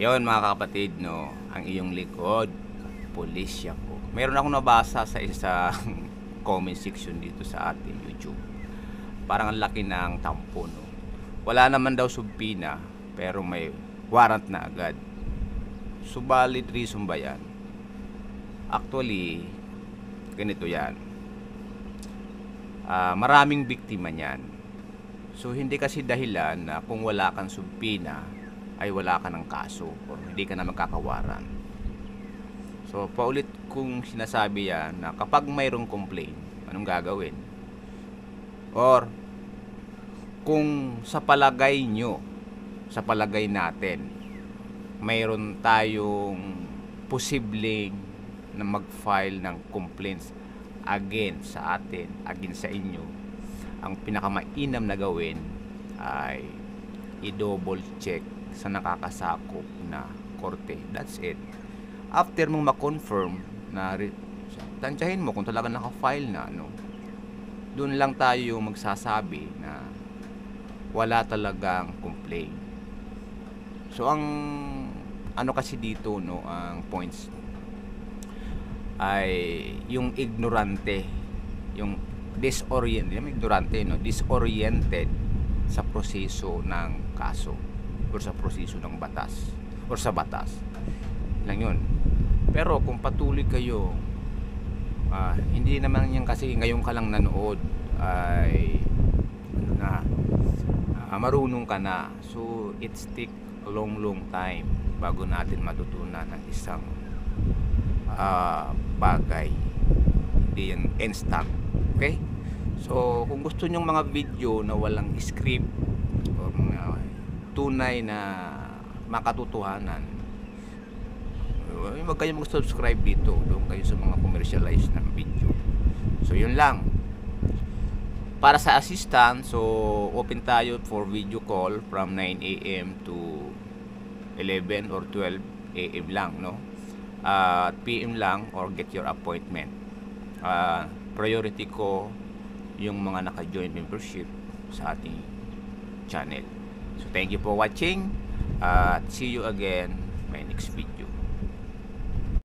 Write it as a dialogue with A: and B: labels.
A: Ayun mga kapatid, no, ang iyong likod, pulisya ko. Meron akong nabasa sa isang comment section dito sa ating YouTube. Parang ang laki ng tampo, no. Wala naman daw subpina, pero may warrant na agad. Subalit reason ba yan? Actually, ganito yan. Maraming biktima niyan. So hindi kasi dahilan na kung wala kang subpina ay wala ka ng kaso o hindi ka na magkakawaran. So paulit kong sinasabi yan na kapag mayroong complaint, anong gagawin? Or kung sa palagay nyo, sa palagay natin, mayroon tayong posibleng na mag-file ng complaints against sa atin, against sa inyo, ang pinakamainam na gawin ay i-double check sa nakakasakop na korte. That's it. After mong ma-confirm na tansyahin mo kung talaga naka-file na, no, doon lang tayo magsasabi na wala talagang complaint. So ang ano kasi dito, no, ang points ay yung ignorante, yung disoriented sa proseso ng kaso or sa proseso ng batas or sa batas lang yun. Pero kung patuloy kayo, hindi naman yan kasi ngayon ka lang nanood ay ano na, marunong ka na. So it's take a long time bago natin matutunan ng isang bagay. Hindi yan instant. Okay? So kung gusto nyong mga video na walang script o tunay na makatotohanan, huwag kayong mag-subscribe dito. Doon kayo sa mga commercialized na video. So yun lang. Para sa assistant, so open tayo for video call from 9 AM to 11 or 12 AM lang, no? PM lang or get your appointment. Priority ko yung mga naka-join membership sa ating channel. So thank you for watching. See you again my next video.